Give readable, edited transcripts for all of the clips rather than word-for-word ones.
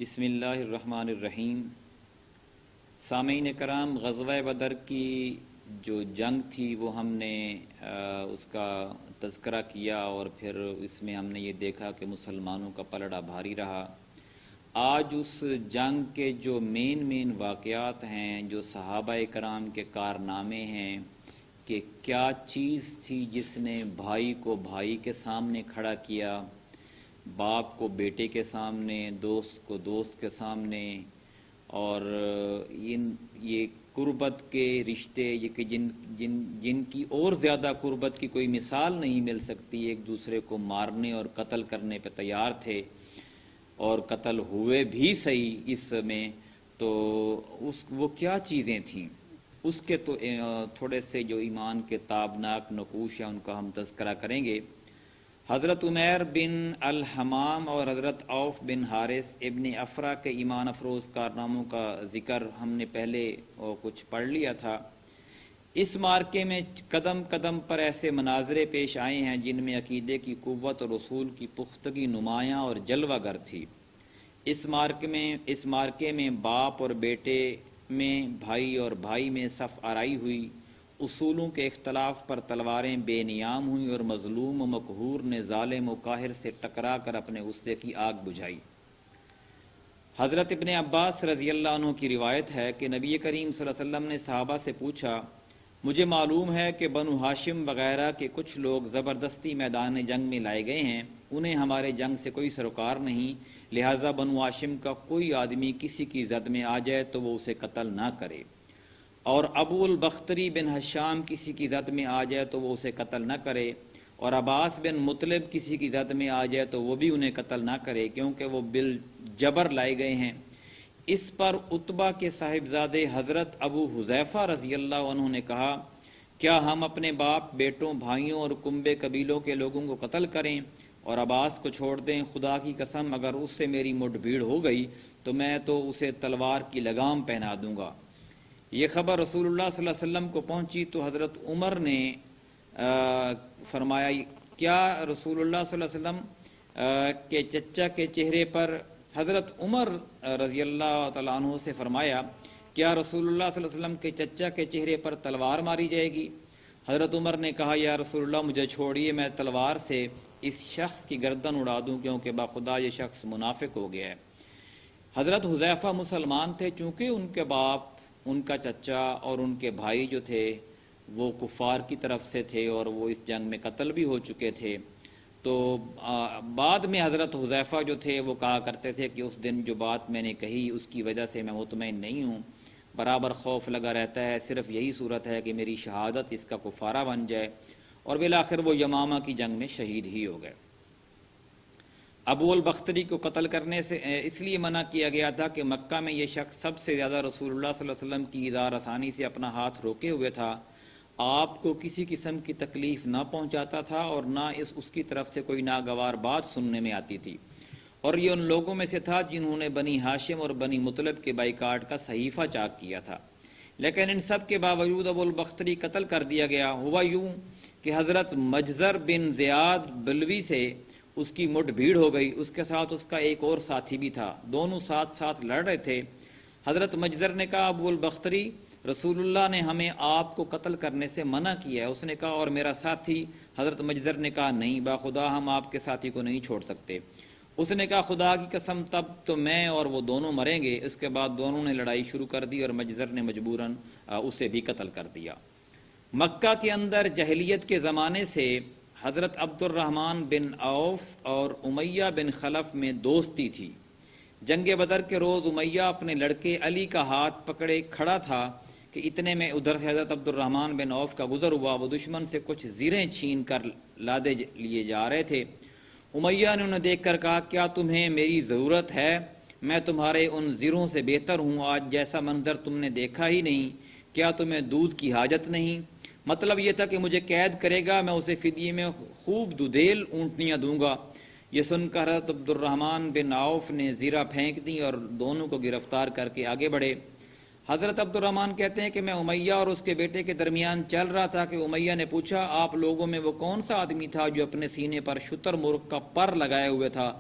بسم اللہ الرحمن الرحیم۔ سامعین کرام، غزوہ بدر کی جو جنگ تھی وہ ہم نے اس کا تذکرہ کیا اور پھر اس میں ہم نے یہ دیکھا کہ مسلمانوں کا پلڑا بھاری رہا۔ آج اس جنگ کے جو مین واقعات ہیں، جو صحابہ کرام کے کارنامے ہیں کہ کیا چیز تھی جس نے بھائی کو بھائی کے سامنے کھڑا کیا، باپ کو بیٹے کے سامنے، دوست کو دوست کے سامنے، اور یہ قربت کے رشتے یہ کہ جن کی اور زیادہ قربت کی کوئی مثال نہیں مل سکتی، ایک دوسرے کو مارنے اور قتل کرنے پہ تیار تھے اور قتل ہوئے بھی صحیح اس میں، تو وہ کیا چیزیں تھیں اس کے تو تھوڑے سے جو ایمان کے تابناک نقوش ہیں ان کا ہم تذکرہ کریں گے۔ حضرت عمیر بن الحمام اور حضرت عوف بن حارث ابن افرا کے ایمان افروز کارناموں کا ذکر ہم نے پہلے کچھ پڑھ لیا تھا۔ اس مارکے میں قدم قدم پر ایسے مناظرے پیش آئے ہیں جن میں عقیدے کی قوت اور اصول کی پختگی نمایاں اور جلوہ گر تھی۔ اس مارکے میں باپ اور بیٹے میں، بھائی اور بھائی میں صف آرائی ہوئی، اصولوں کے اختلاف پر تلواریں بے نیام ہوئیں اور مظلوم و مقہور نے ظالم و قاہر سے ٹکرا کر اپنے غصے کی آگ بجھائی۔ حضرت ابن عباس رضی اللہ عنہ کی روایت ہے کہ نبی کریم صلی اللہ علیہ وسلم نے صحابہ سے پوچھا، مجھے معلوم ہے کہ بنو ہاشم وغیرہ کے کچھ لوگ زبردستی میدان جنگ میں لائے گئے ہیں، انہیں ہمارے جنگ سے کوئی سروکار نہیں، لہٰذا بنو ہاشم کا کوئی آدمی کسی کی زد میں آ جائے تو وہ اسے قتل نہ کرے، اور ابو البختری بن حشام کسی کی زد میں آ جائے تو وہ اسے قتل نہ کرے، اور عباس بن مطلب کسی کی زد میں آ جائے تو وہ بھی انہیں قتل نہ کرے، کیونکہ وہ بالجبر لائے گئے ہیں۔ اس پر عتبہ کے صاحبزادے حضرت ابو حذیفہ رضی اللہ عنہ نے کہا، کیا ہم اپنے باپ، بیٹوں، بھائیوں اور کنبے قبیلوں کے لوگوں کو قتل کریں اور عباس کو چھوڑ دیں؟ خدا کی قسم اگر اس سے میری مٹ بھیڑ ہو گئی تو میں تو اسے تلوار کی لگام پہنا دوں گا۔ یہ خبر رسول اللہ صلی اللہ علیہ وسلم کو پہنچی تو حضرت عمر نے فرمایا، کیا رسول اللہ صلی اللہ علیہ وسلم کے چچا کے چہرے پر، حضرت عمر رضی اللہ تعالیٰ عنہ سے فرمایا، کیا رسول اللہ صلی اللہ علیہ وسلم کے چچا کے چہرے پر تلوار ماری جائے گی؟ حضرت عمر نے کہا، یا رسول اللہ مجھے چھوڑیے، میں تلوار سے اس شخص کی گردن اڑا دوں، کیونکہ باخدا یہ شخص منافق ہو گیا ہے۔ حضرت حذیفہ مسلمان تھے، چونکہ ان کے باپ، ان کا چچا اور ان کے بھائی جو تھے وہ کفار کی طرف سے تھے اور وہ اس جنگ میں قتل بھی ہو چکے تھے، تو بعد میں حضرت حذیفہ جو تھے وہ کہا کرتے تھے کہ اس دن جو بات میں نے کہی اس کی وجہ سے میں مطمئن نہیں ہوں، برابر خوف لگا رہتا ہے، صرف یہی صورت ہے کہ میری شہادت اس کا کفارہ بن جائے، اور بالآخر وہ یمامہ کی جنگ میں شہید ہی ہو گئے۔ ابو البختری کو قتل کرنے سے اس لیے منع کیا گیا تھا کہ مکہ میں یہ شخص سب سے زیادہ رسول اللہ صلی اللہ علیہ وسلم کی ایذا رسانی سے اپنا ہاتھ روکے ہوئے تھا، آپ کو کسی قسم کی تکلیف نہ پہنچاتا تھا اور نہ اس کی طرف سے کوئی ناگوار بات سننے میں آتی تھی، اور یہ ان لوگوں میں سے تھا جنہوں نے بنی ہاشم اور بنی مطلب کے بائیکاٹ کا صحیفہ چاک کیا تھا۔ لیکن ان سب کے باوجود ابو البختری قتل کر دیا گیا۔ ہوا یوں کہ حضرت مجزر بن زیاد بلوی سے اس کی مٹ بھیڑ ہو گئی، اس کے ساتھ اس کا ایک اور ساتھی بھی تھا، دونوں ساتھ ساتھ لڑ رہے تھے۔ حضرت مجزر نے کہا، ابو البختری، رسول اللہ نے ہمیں آپ کو قتل کرنے سے منع کیا ہے۔ اس نے کہا، اور میرا ساتھی؟ حضرت مجزر نے کہا، نہیں، باخدا ہم آپ کے ساتھی کو نہیں چھوڑ سکتے۔ اس نے کہا، خدا کی قسم تب تو میں اور وہ دونوں مریں گے۔ اس کے بعد دونوں نے لڑائی شروع کر دی اور مجزر نے مجبوراً اسے بھی قتل کر دیا۔ مکہ کے اندر جاہلیت کے زمانے سے حضرت عبد الرحمن بن عوف اور امیہ بن خلف میں دوستی تھی۔ جنگ بدر کے روز امیہ اپنے لڑکے علی کا ہاتھ پکڑے کھڑا تھا کہ اتنے میں ادھر سے حضرت عبد الرحمن بن عوف کا گزر ہوا، وہ دشمن سے کچھ زریں چھین کر لادے لیے جا رہے تھے۔ امیہ نے انہیں دیکھ کر کہا، کیا تمہیں میری ضرورت ہے؟ میں تمہارے ان زروں سے بہتر ہوں، آج جیسا منظر تم نے دیکھا ہی نہیں، کیا تمہیں دودھ کی حاجت نہیں؟ مطلب یہ تھا کہ مجھے قید کرے گا، میں اسے فدیے میں خوب دودھیل اونٹنیاں دوں گا۔ یہ سن کر حضرت عبد الرحمن بن عوف نے زیرہ پھینک دی اور دونوں کو گرفتار کر کے آگے بڑھے۔ حضرت عبد الرحمن کہتے ہیں کہ میں امیہ اور اس کے بیٹے کے درمیان چل رہا تھا کہ امیہ نے پوچھا، آپ لوگوں میں وہ کون سا آدمی تھا جو اپنے سینے پر شتر مرغ کا پر لگائے ہوئے تھا؟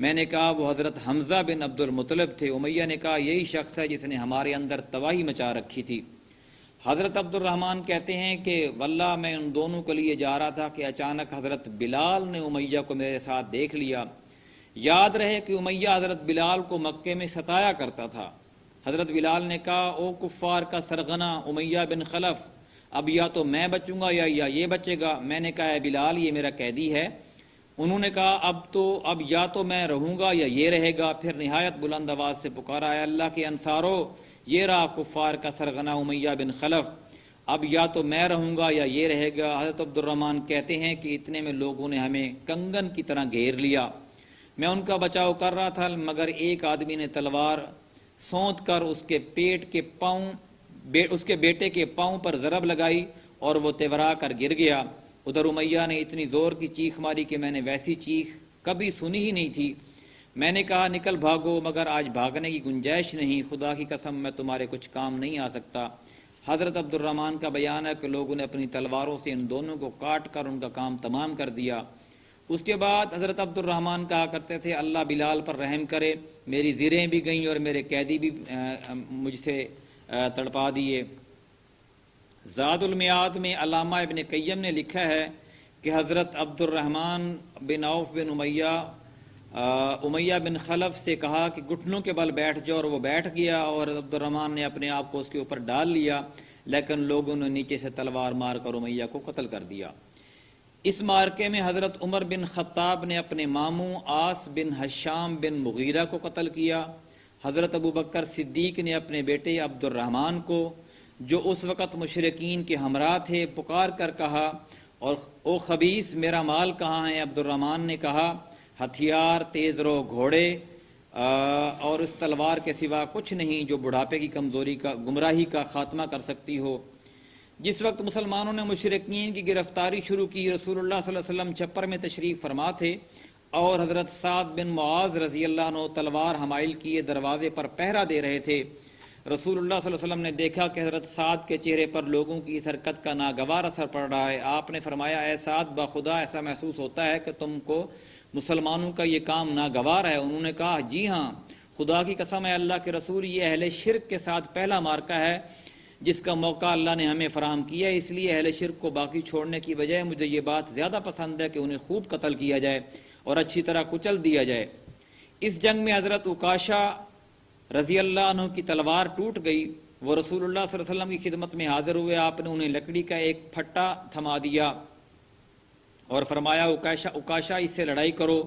میں نے کہا وہ حضرت حمزہ بن عبد المطلب تھے۔ امیہ نے کہا یہی شخص ہے جس نے ہمارے اندر تباہی مچا رکھی تھی۔ حضرت عبد الرحمن کہتے ہیں کہ واللہ میں ان دونوں کے لیے جا رہا تھا کہ اچانک حضرت بلال نے امیہ کو میرے ساتھ دیکھ لیا۔ یاد رہے کہ امیہ حضرت بلال کو مکے میں ستایا کرتا تھا۔ حضرت بلال نے کہا او کفار کا سرغنہ امیہ بن خلف، اب یا تو میں بچوں گا یا یہ بچے گا۔ میں نے کہا اے بلال یہ میرا قیدی ہے۔ انہوں نے کہا اب یا تو میں رہوں گا یا یہ رہے گا۔ پھر نہایت بلند آواز سے پکارا اے اللہ کے انصارو، یہ رہا کفار کا سرغنہ امیہ بن خلف، اب یا تو میں رہوں گا یا یہ رہے گا۔ حضرت عبد الرحمن کہتے ہیں کہ اتنے میں لوگوں نے ہمیں کنگن کی طرح گھیر لیا۔ میں ان کا بچاؤ کر رہا تھا مگر ایک آدمی نے تلوار سونت کر اس کے بیٹے کے پاؤں پر ضرب لگائی اور وہ تیورا کر گر گیا۔ ادھر امیہ نے اتنی زور کی چیخ ماری کہ میں نے ویسی چیخ کبھی سنی ہی نہیں تھی۔ میں نے کہا نکل بھاگو، مگر آج بھاگنے کی گنجائش نہیں، خدا کی قسم میں تمہارے کچھ کام نہیں آ سکتا۔ حضرت عبد الرحمن کا بیان ہے کہ لوگوں نے اپنی تلواروں سے ان دونوں کو کاٹ کر ان کا کام تمام کر دیا۔ اس کے بعد حضرت عبد الرحمن کہا کرتے تھے اللہ بلال پر رحم کرے، میری زیریں بھی گئیں اور میرے قیدی بھی مجھ سے تڑپا دیے۔ زاد المیعاد میں علامہ ابن قیم نے لکھا ہے کہ حضرت عبد الرحمن بن عوف بن امیہ بن خلف سے کہا کہ گھٹنوں کے بل بیٹھ جاؤ، اور وہ بیٹھ گیا اور عبد الرحمن نے اپنے آپ کو اس کے اوپر ڈال لیا، لیکن لوگوں نے نیچے سے تلوار مار کر امیہ کو قتل کر دیا۔ اس مارکے میں حضرت عمر بن خطاب نے اپنے ماموں عاص بن ہشام بن مغیرہ کو قتل کیا۔ حضرت ابو بکر صدیق نے اپنے بیٹے عبد الرحمن کو، جو اس وقت مشرکین کے ہمراہ تھے، پکار کر کہا اور او خبیث میرا مال کہاں ہے؟ عبد الرحمن نے کہا ہتھیار، تیز رو گھوڑے اور اس تلوار کے سوا کچھ نہیں جو بڑھاپے کی کمزوری کا گمراہی کا خاتمہ کر سکتی ہو۔ جس وقت مسلمانوں نے مشرکین کی گرفتاری شروع کی، رسول اللہ صلی اللہ علیہ وسلم چھپر میں تشریف فرما تھے اور حضرت سعد بن معاذ رضی اللہ عنہ تلوار حمائل کیے دروازے پر پہرا دے رہے تھے۔ رسول اللہ صلی اللہ علیہ وسلم نے دیکھا کہ حضرت سعد کے چہرے پر لوگوں کی اس حرکت کا ناگوار اثر پڑ رہا ہے۔ آپ نے فرمایا اے سعد، بخدا ایسا محسوس ہوتا ہے کہ تم کو مسلمانوں کا یہ کام ناگوار ہے؟ انہوں نے کہا جی ہاں، خدا کی قسم ہے اللہ کے رسول، یہ اہل شرک کے ساتھ پہلا مارکہ ہے جس کا موقع اللہ نے ہمیں فراہم کیا، اس لیے اہل شرک کو باقی چھوڑنے کی بجائے مجھے یہ بات زیادہ پسند ہے کہ انہیں خوب قتل کیا جائے اور اچھی طرح کچل دیا جائے۔ اس جنگ میں حضرت عکاشہ رضی اللہ عنہ کی تلوار ٹوٹ گئی، وہ رسول اللہ صلی اللہ علیہ وسلم کی خدمت میں حاضر ہوئے، آپ نے انہیں لکڑی کا ایک پھٹا تھما دیا اور فرمایا عکاشہ اس سے لڑائی کرو۔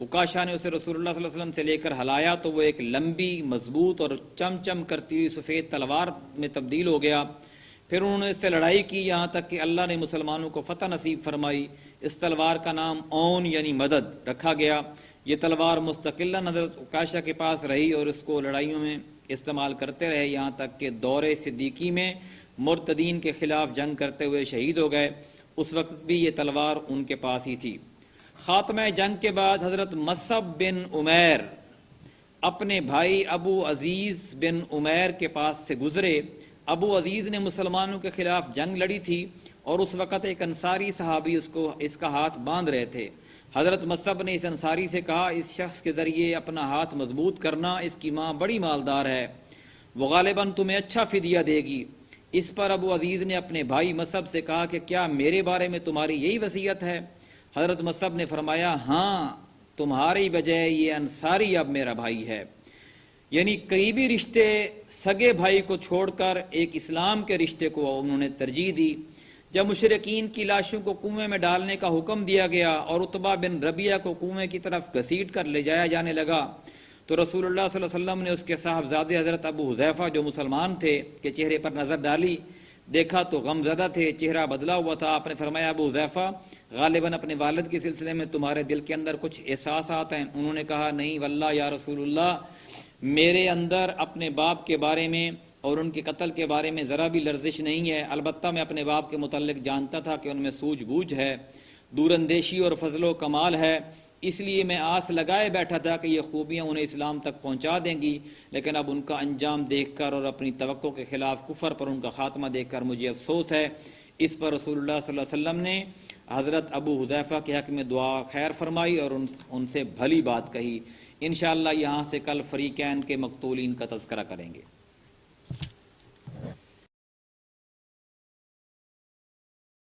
عکاشہ نے اسے رسول اللہ صلی اللہ علیہ وسلم سے لے کر ہلایا تو وہ ایک لمبی، مضبوط اور چم کرتی ہوئی سفید تلوار میں تبدیل ہو گیا۔ پھر انہوں نے اس سے لڑائی کی یہاں تک کہ اللہ نے مسلمانوں کو فتح نصیب فرمائی۔ اس تلوار کا نام اون یعنی مدد رکھا گیا۔ یہ تلوار مستقلاً حضرت عکاشہ کے پاس رہی اور اس کو لڑائیوں میں استعمال کرتے رہے یہاں تک کہ دور صدیقی میں مرتدین کے خلاف جنگ کرتے ہوئے شہید ہو گئے۔ اس وقت بھی یہ تلوار ان کے پاس ہی تھی۔ خاتمہ جنگ کے بعد حضرت مصعب بن عمیر اپنے بھائی ابو عزیز بن عمیر کے پاس سے گزرے۔ ابو عزیز نے مسلمانوں کے خلاف جنگ لڑی تھی اور اس وقت ایک انصاری صحابی اس کا ہاتھ باندھ رہے تھے۔ حضرت مصعب نے اس انصاری سے کہا اس شخص کے ذریعے اپنا ہاتھ مضبوط کرنا، اس کی ماں بڑی مالدار ہے، وہ غالباً تمہیں اچھا فدیہ دے گی۔ اس پر ابو عزیز نے اپنے بھائی مصعب سے کہا کہ کیا میرے بارے میں تمہاری یہی وصیت ہے؟ حضرت مصعب نے فرمایا ہاں، تمہاری بجائے یہ انصاری اب میرا بھائی ہے۔ یعنی قریبی رشتے سگے بھائی کو چھوڑ کر ایک اسلام کے رشتے کو انہوں نے ترجیح دی۔ جب مشرکین کی لاشوں کو کنویں میں ڈالنے کا حکم دیا گیا اور عتبہ بن ربیعہ کو کنویں کی طرف گھسیٹ کر لے جایا جانے لگا تو رسول اللہ صلی اللہ علیہ وسلم نے اس کے صاحبزادے حضرت ابو حذیفہ جو مسلمان تھے کے چہرے پر نظر ڈالی، دیکھا تو غم زدہ تھے، چہرہ بدلا ہوا تھا۔ آپ نے فرمایا ابو حذیفہ، غالباً اپنے والد کے سلسلے میں تمہارے دل کے اندر کچھ احساسات ہیں۔ انہوں نے کہا نہیں واللہ یا رسول اللہ، میرے اندر اپنے باپ کے بارے میں اور ان کے قتل کے بارے میں ذرا بھی لرزش نہیں ہے، البتہ میں اپنے باپ کے متعلق جانتا تھا کہ ان میں سوجھ بوجھ ہے، دور اندیشی اور فضل و کمال ہے، اس لیے میں آس لگائے بیٹھا تھا کہ یہ خوبیاں انہیں اسلام تک پہنچا دیں گی، لیکن اب ان کا انجام دیکھ کر اور اپنی توقع کے خلاف کفر پر ان کا خاتمہ دیکھ کر مجھے افسوس ہے۔ اس پر رسول اللہ صلی اللہ علیہ وسلم نے حضرت ابو حذیفہ کے حق میں دعا خیر فرمائی اور ان سے بھلی بات کہی۔ انشاءاللہ یہاں سے کل فریقین کے مقتولین کا تذکرہ کریں گے۔